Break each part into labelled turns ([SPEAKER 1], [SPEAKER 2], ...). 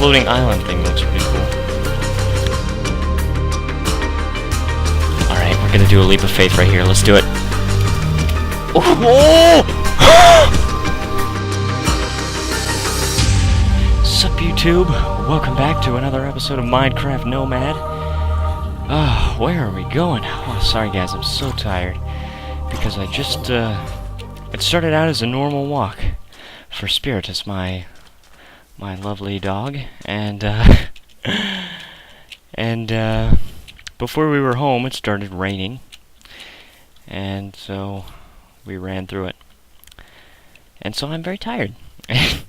[SPEAKER 1] floating island thing looks pretty cool. Alright, we're gonna do a leap of faith right here. Let's do it. Oh! Sup, YouTube? Welcome back to another episode of Minecraft Nomad. Where are we going? Oh, sorry guys, I'm so tired. Because I just, it started out as a normal walk for Spiritus, my lovely dog, and before we were home, it started raining, and so we ran through it, and so I'm very tired, but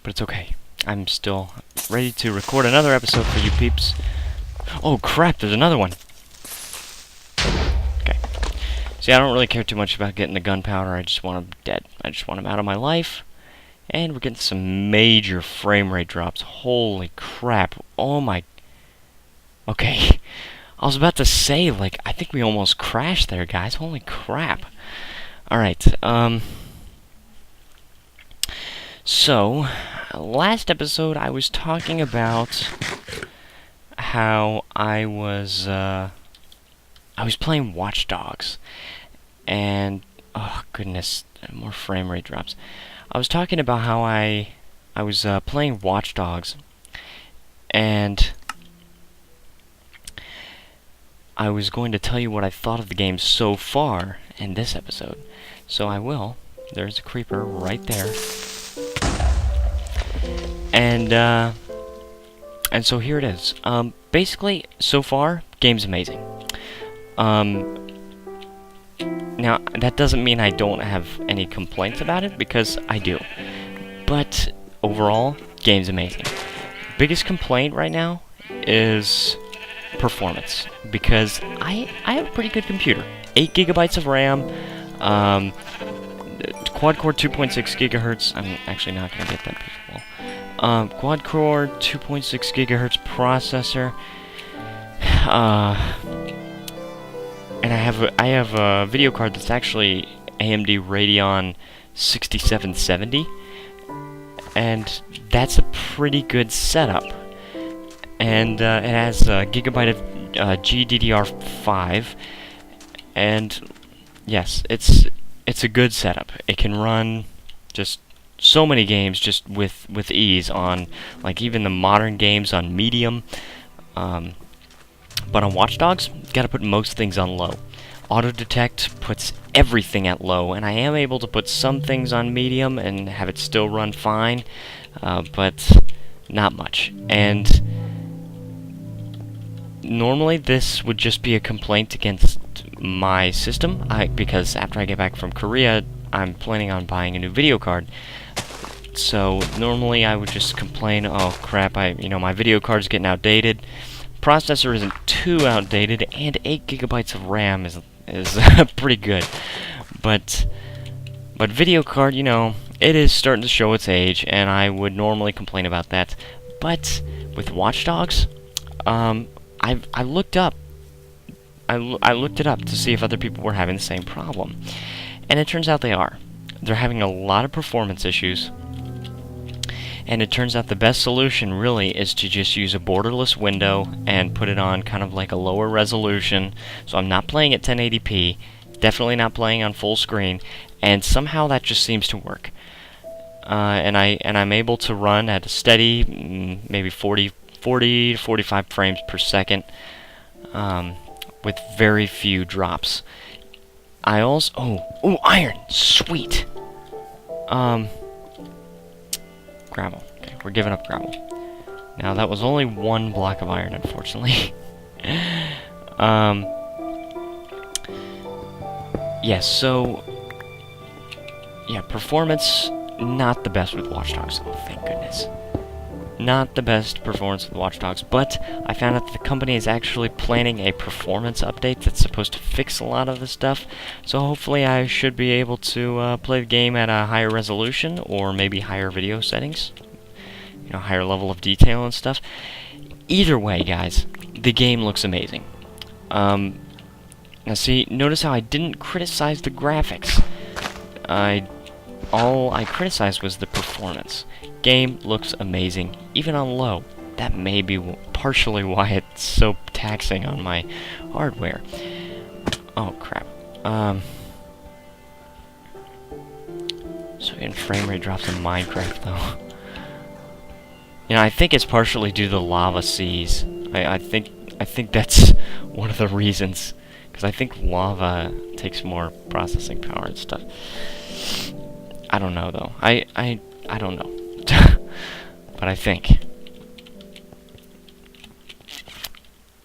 [SPEAKER 1] it's okay. I'm still ready to record another episode for you peeps. Oh crap, there's another one. Okay. See, I don't really care too much about getting the gunpowder. I just want them dead. I just want them out of my life. And we're getting some major frame rate drops. Holy crap. Oh my... Okay. I was about to say, like, I think we almost crashed there, guys. Holy crap. Alright, so, last episode I was talking about how I was playing Watch Dogs. And, oh goodness, more frame rate drops. I was talking about how I was playing Watch Dogs, and I was going to tell you what I thought of the game so far in this episode. So I will. There's a creeper right there. And so here it is. Basically, so far, game's amazing. Now, that doesn't mean I don't have any complaints about it, because I do. But, overall, game's amazing. Biggest complaint right now is performance, because I have a pretty good computer. 8 gigabytes of RAM, quad-core 2.6 gigahertz. I'm actually not going to get that visual. Quad-core 2.6 gigahertz processor. And I have a video card that's actually AMD Radeon 6770, and that's a pretty good setup. And it has a gigabyte of GDDR5, and yes, it's a good setup. It can run just so many games just with ease on, like, even the modern games on medium. But on Watch Dogs, you gotta put most things on low. Auto detect puts everything at low, and I am able to put some things on medium and have it still run fine, but not much. And normally this would just be a complaint against my system, because after I get back from Korea, I'm planning on buying a new video card. So normally I would just complain, oh crap, my video card's getting outdated. Processor isn't too outdated, and 8 gigabytes of RAM is pretty good. But video card, it is starting to show its age, and I would normally complain about that. But with Watch Dogs, I looked it up to see if other people were having the same problem, and it turns out they are. They're having a lot of performance issues. And it turns out the best solution, really, is to just use a borderless window and put it on kind of like a lower resolution. So I'm not playing at 1080p, definitely not playing on full screen, and somehow that just seems to work. And I'm able to run at a steady, maybe 40 to 45 frames per second, with very few drops. I also... Oh, iron! Sweet! Gravel. Okay, we're giving up gravel. Now, that was only one block of iron, unfortunately. Yes, so... Yeah, performance, not the best with Watch Dogs. Oh, thank goodness. Not the best performance with Watch Dogs, but I found out that the company is actually planning a performance update that's supposed to fix a lot of the stuff, so hopefully I should be able to play the game at a higher resolution, or maybe higher video settings, higher level of detail and stuff. Either way, guys, the game looks amazing. Now see, notice how I didn't criticize the graphics. All I criticized was the performance. Game looks amazing, even on low. That may be partially why it's so taxing on my hardware. Oh crap. So in frame rate drops in Minecraft though. You know, I think it's partially due to the lava seas. I think that's one of the reasons, because I think lava takes more processing power and stuff. I don't know though. I don't know. But I think.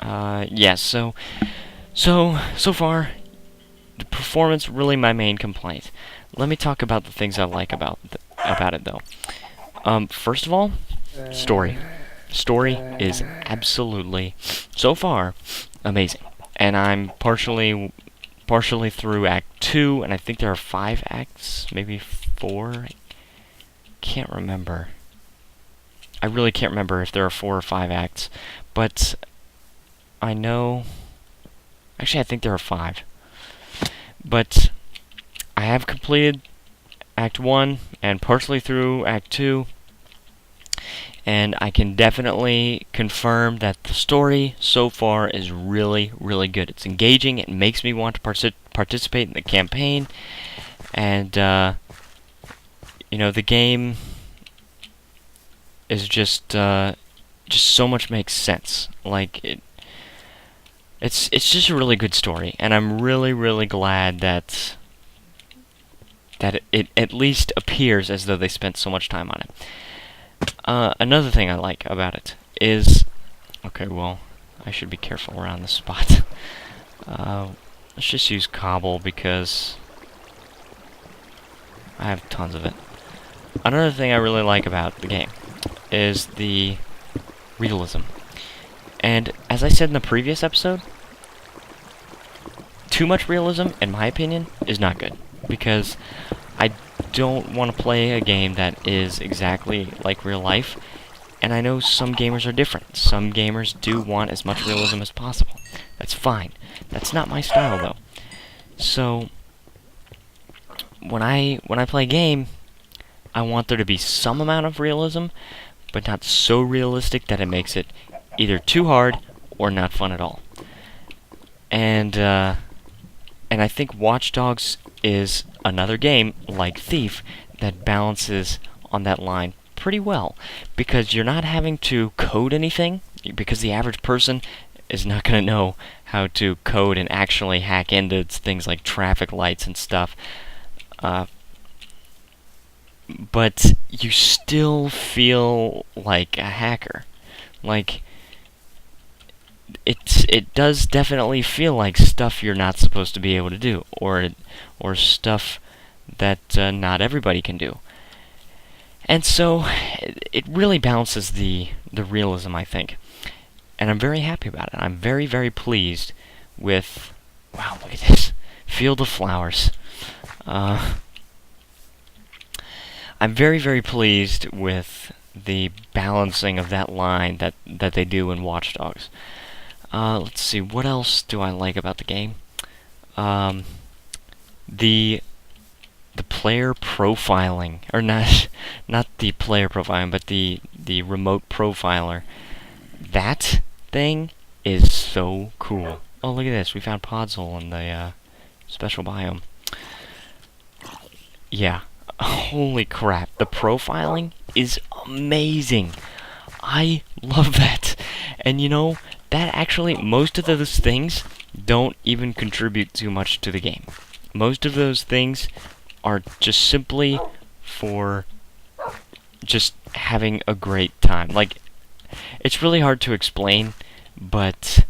[SPEAKER 1] Yeah, so far, the performance really my main complaint. Let me talk about the things I like about it though. First of all, story. Story is absolutely, so far, amazing. And I'm partially through Act 2, and I think there are 5 acts, maybe 4. I can't remember. I really can't remember if there are 4 or 5 acts, but I know. Actually, I think there are 5. But I have completed Act 1 and partially through Act 2. And I can definitely confirm that the story so far is really, really good. It's engaging. It makes me want to participate in the campaign. And, you know, the game is just so much makes sense. Like, it's just a really good story. And I'm really, really glad that it at least appears as though they spent so much time on it. Another thing I like about it is... Okay, well, I should be careful around this spot. Let's just use cobble because I have tons of it. Another thing I really like about the game is the realism. And as I said in the previous episode, too much realism, in my opinion, is not good. Because I don't want to play a game that is exactly like real life, and I know some gamers are different. Some gamers do want as much realism as possible. That's fine. That's not my style, though. So, when I play a game, I want there to be some amount of realism, but not so realistic that it makes it either too hard or not fun at all. And I think Watch Dogs is another game, like Thief, that balances on that line pretty well. Because you're not having to code anything, because the average person is not going to know how to code and actually hack into things like traffic lights and stuff. But you still feel like a hacker. Like, it does definitely feel like stuff you're not supposed to be able to do, or stuff that not everybody can do. And so it really balances the realism, I think. And I'm very happy about it. I'm very, very pleased with... Wow, look at this. Field of Flowers. I'm very, very pleased with the balancing of that line that they do in Watch Dogs. Let's see, what else do I like about the game? The player profiling, or not the player profiling, but the remote profiler. That thing is so cool. Oh, look at this. We found Podzol in the special biome. Yeah. Holy crap. The profiling is amazing. I love that. And you know, that actually, most of those things don't even contribute too much to the game. Most of those things are just simply for just having a great time. Like, it's really hard to explain, but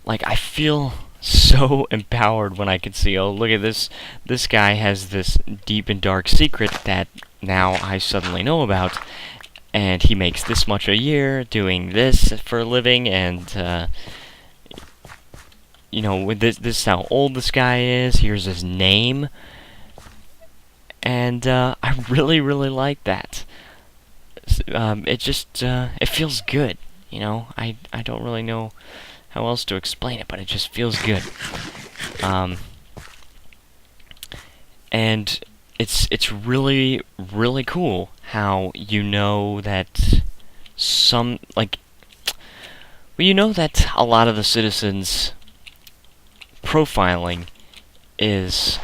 [SPEAKER 1] like, I feel so empowered when I can see, oh, look at this guy has this deep and dark secret that now I suddenly know about, and he makes this much a year doing this for a living, and you know, with this is how old this guy is, here's his name, and I really, really like that. It just, it feels good, you know? I don't really know how else to explain it, but it just feels good. And it's really, really cool how you know that you know that a lot of the citizens' profiling is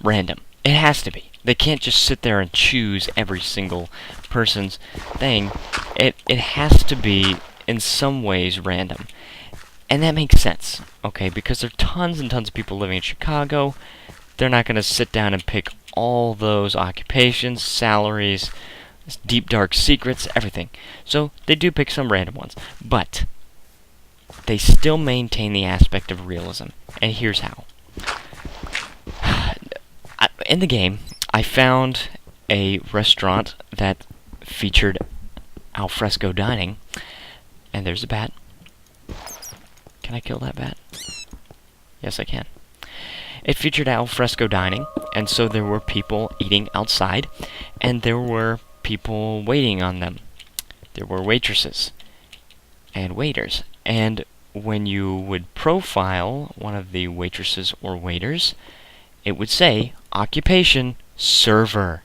[SPEAKER 1] random. It has to be. They can't just sit there and choose every single person's thing. It has to be, in some ways, random. And that makes sense, okay? Because there are tons and tons of people living in Chicago. They're not going to sit down and pick all those occupations, salaries, deep dark secrets, everything. So they do pick some random ones. But they still maintain the aspect of realism. And here's how. In the game, I found a restaurant that featured al fresco dining. And there's a bat. Can I kill that bat? Yes, I can. It featured al fresco dining, and so there were people eating outside, and there were people waiting on them. There were waitresses and waiters, and when you would profile one of the waitresses or waiters, it would say, occupation, server.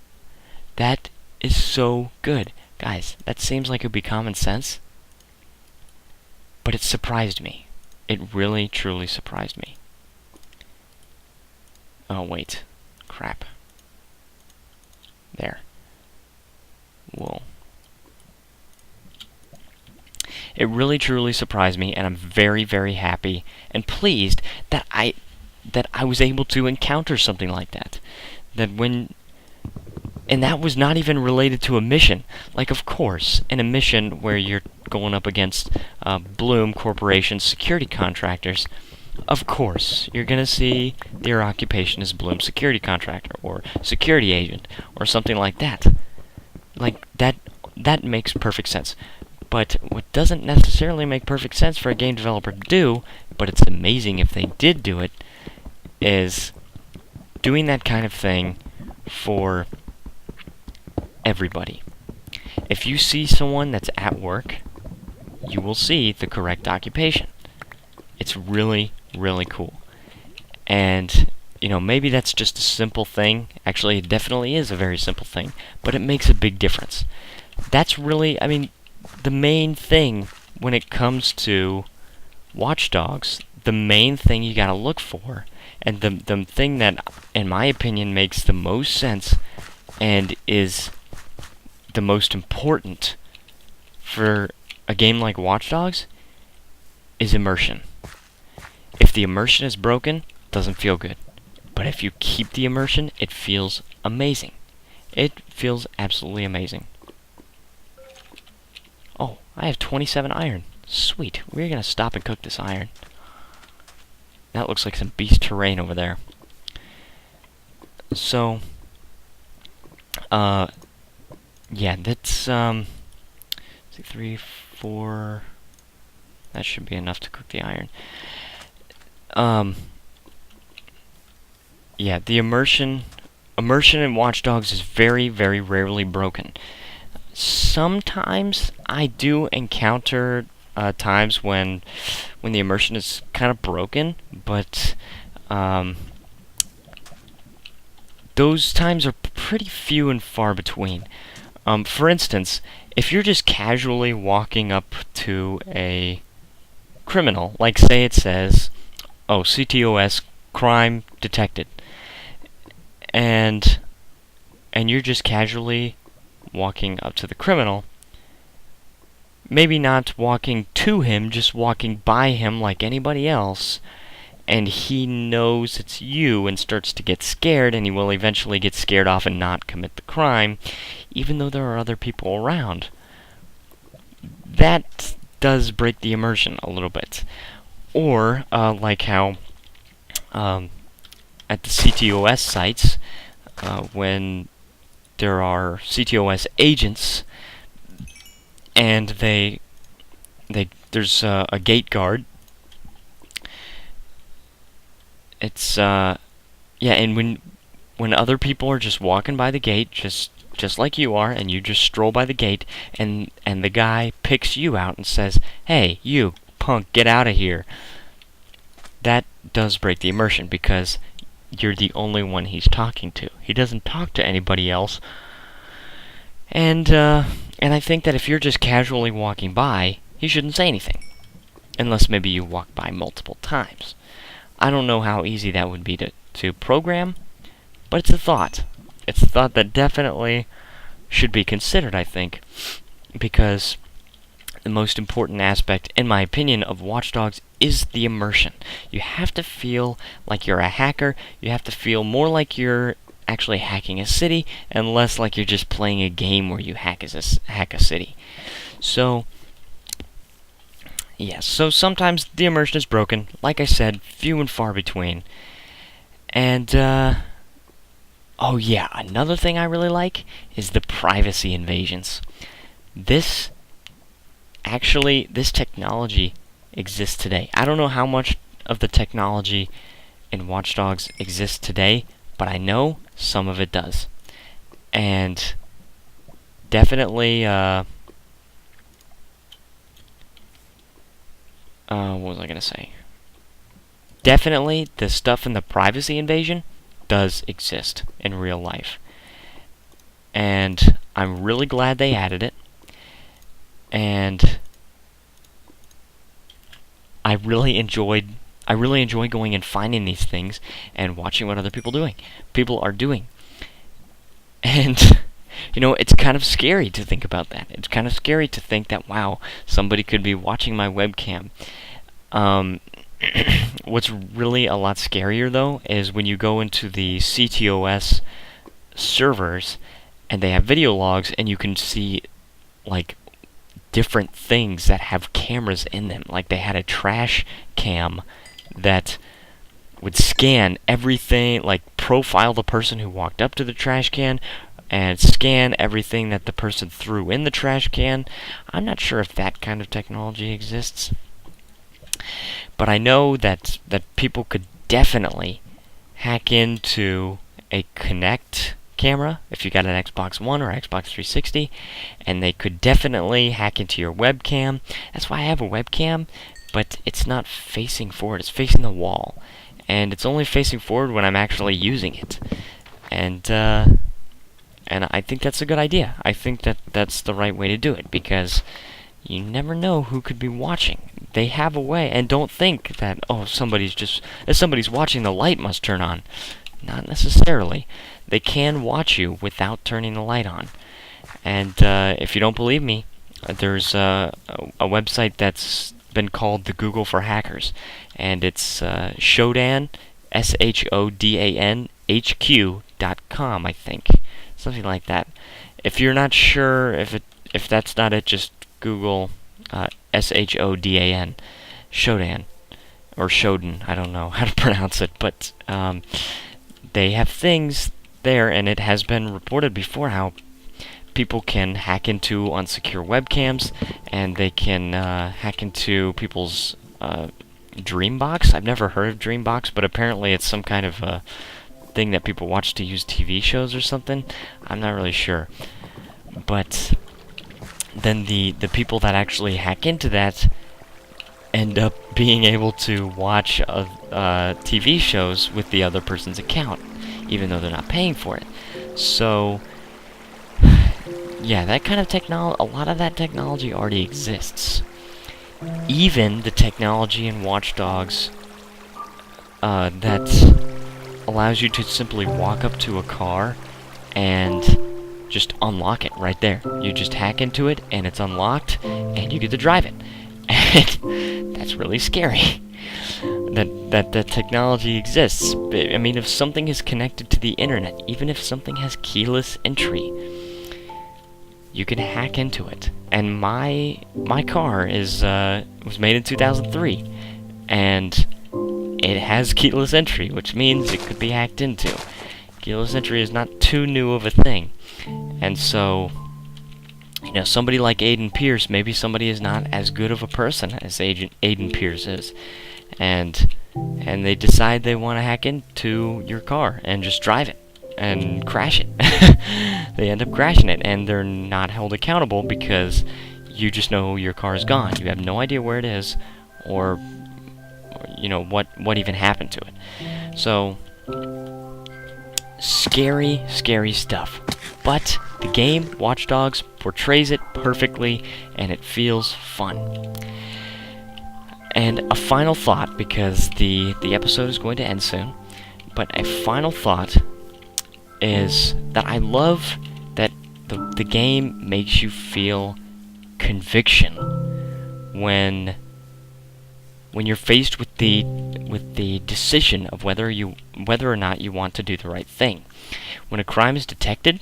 [SPEAKER 1] That is so good. Guys, that seems like it would be common sense, but it surprised me. It really, truly surprised me. Oh, wait. Crap. There. Whoa. It really, truly surprised me, and I'm very, very happy and pleased that I was able to encounter something like that. And that was not even related to a mission. Like, of course, in a mission where you're going up against Bloom Corporation's security contractors, of course, you're going to see their occupation as Bloom security contractor or security agent or something like that. Like, that makes perfect sense. But what doesn't necessarily make perfect sense for a game developer to do, but it's amazing if they did do it, is doing that kind of thing for everybody. If you see someone that's at work, you will see the correct occupation. It's really, really cool. And, maybe that's just a simple thing. Actually, it definitely is a very simple thing, but it makes a big difference. That's really, the main thing when it comes to Watch Dogs, the main thing you gotta look for, and the thing that, in my opinion, makes the most sense and is the most important for a game like Watch Dogs is immersion. If the immersion is broken, it doesn't feel good. But if you keep the immersion, it feels amazing. It feels absolutely amazing. Oh, I have 27 iron. Sweet. We're going to stop and cook this iron. That looks like some beast terrain over there. So, yeah, that's, 3, 4... That should be enough to cook the iron. Yeah, the immersion in Watch Dogs is very, very rarely broken. Sometimes I do encounter times when the immersion is kind of broken, but those times are pretty few and far between. For instance, if you're just casually walking up to a criminal, like say it says, oh, CTOS, crime detected, and you're just casually walking up to the criminal, maybe not walking to him, just walking by him like anybody else, and he knows it's you and starts to get scared, and he will eventually get scared off and not commit the crime, even though there are other people around. That does break the immersion a little bit. Or, like how at the CTOS sites, when there are CTOS agents, and there's a gate guard. It's yeah, and when other people are just walking by the gate, just like you are, and you just stroll by the gate, and the guy picks you out and says, "Hey, you punk, get out of here." That does break the immersion because you're the only one he's talking to. He doesn't talk to anybody else. And I think that if you're just casually walking by, you shouldn't say anything, unless maybe you walk by multiple times. I don't know how easy that would be to program, but it's a thought. It's a thought that definitely should be considered, I think, because the most important aspect, in my opinion, of Watch Dogs is the immersion. You have to feel like you're a hacker. You have to feel more like you're actually hacking a city, and less like you're just playing a game where you hack a city. So, yes, so sometimes the immersion is broken. Like I said, few and far between. And, oh yeah, another thing I really like is the privacy invasions. This technology exists today. I don't know how much of the technology in Watch Dogs exists today, but I know some of it does. And definitely, what was I going to say? Definitely, the stuff in the privacy invasion does exist in real life. And I'm really glad they added it. And I really enjoy going and finding these things and watching what other people are doing. And it's kind of scary to think about that. It's kind of scary to think that, wow, somebody could be watching my webcam. What's really a lot scarier, though, is when you go into the CTOS servers and they have video logs and you can see, like, different things that have cameras in them. Like, they had a trash cam that would scan everything, like, profile the person who walked up to the trash can and scan everything that the person threw in the trash can. I'm not sure if that kind of technology exists. But I know that people could definitely hack into a Kinect camera if you got an Xbox One or Xbox 360, and they could definitely hack into your webcam. That's why I have a webcam, but it's not facing forward. It's facing the wall, and it's only facing forward when I'm actually using it. And I think that's a good idea. I think that that's the right way to do it, because you never know who could be watching. They have a way, and don't think that, if somebody's watching, the light must turn on. Not necessarily. They can watch you without turning the light on. And if you don't believe me, there's a website that's been called the Google for Hackers, and it's Shodan, SHODAN, I think. Something like that. If you're not sure if that's not it, just Google SHODAN, Shodan, or Shodan. I don't know how to pronounce it, but they have things there, and it has been reported before how people can hack into unsecure webcams, and they can hack into people's Dreambox. I've never heard of Dreambox, but apparently it's some kind of thing that people watch to use TV shows or something. I'm not really sure. But then the people that actually hack into that end up being able to watch TV shows with the other person's account, even though they're not paying for it. So, yeah, that kind of technology, a lot of that technology already exists. Even the technology in Watch Dogs that allows you to simply walk up to a car and just unlock it right there. You just hack into it, and it's unlocked, and you get to drive it. And that's really scary. That technology exists. I mean, if something is connected to the internet, even if something has keyless entry, you can hack into it. And my car was made in 2003, and it has keyless entry, which means it could be hacked into. Keyless entry is not too new of a thing. And so, somebody like Aiden Pierce, maybe somebody is not as good of a person as Aiden Pierce is. And they decide they want to hack into your car and just drive it and crash it. They end up crashing it, and they're not held accountable because you just know your car is gone. You have no idea where it is, or what even happened to it. So, scary stuff. But the game, Watch Dogs, portrays it perfectly, and it feels fun. And a final thought, because the episode is going to end soon, but a final thought is that I love that the game makes you feel conviction when you're faced with the decision of whether or not you want to do the right thing. When a crime is detected,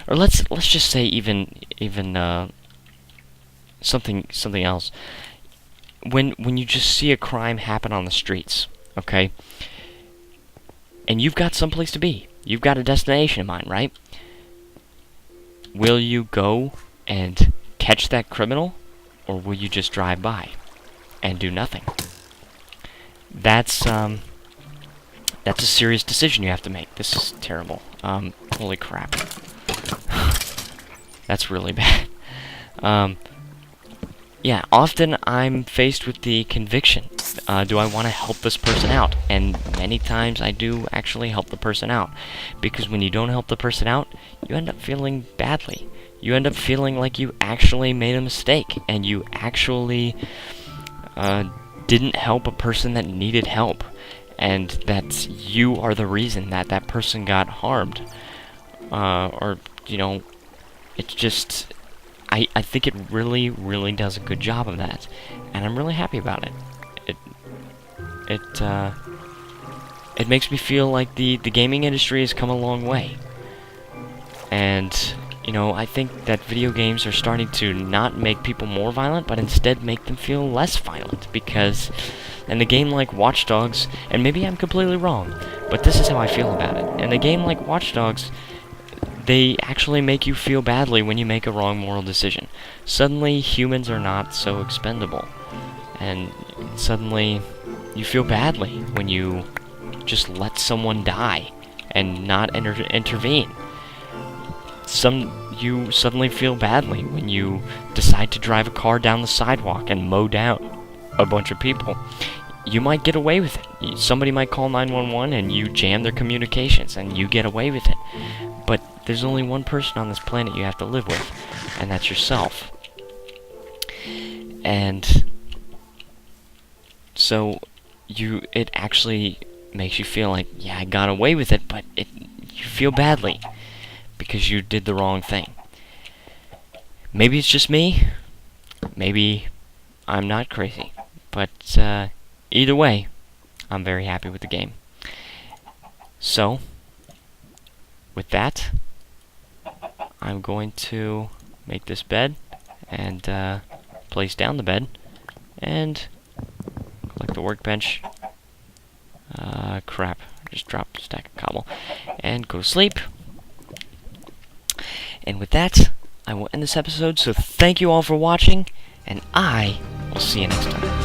[SPEAKER 1] or let's just say even something else. When you just see a crime happen on the streets, okay, and you've got someplace to be, you've got a destination in mind, right? Will you go and catch that criminal, or will you just drive by and do nothing? That's a serious decision you have to make. This is terrible. Holy crap. That's really bad. Yeah, often I'm faced with the conviction. Do I want to help this person out? And many times I do actually help the person out. Because when you don't help the person out, you end up feeling badly. You end up feeling like you actually made a mistake, and you actually didn't help a person that needed help, and that you are the reason that person got harmed. Or, you know, it's just... I think it really, really does a good job of that, and I'm really happy about it. It makes me feel like the gaming industry has come a long way, and you know, I think that video games are starting to not make people more violent, but instead make them feel less violent, because in a game like Watch Dogs, and maybe I'm completely wrong, but this is how I feel about it. In a game like Watch Dogs, they actually make you feel badly when you make a wrong moral decision. Suddenly, humans are not so expendable. And suddenly, you feel badly when you just let someone die and not intervene. You suddenly feel badly when you decide to drive a car down the sidewalk and mow down a bunch of people. You might get away with it. Somebody might call 911 and you jam their communications and you get away with it. But there's only one person on this planet you have to live with, and that's yourself. And so it actually makes you feel like, yeah, I got away with it, but you feel badly because you did the wrong thing. Maybe it's just me. Maybe I'm not crazy. But either way, I'm very happy with the game. So, with that, I'm going to make this bed and place down the bed and collect the workbench. Crap, I just dropped a stack of cobble. And go to sleep. And with that, I will end this episode, so thank you all for watching, and I will see you next time.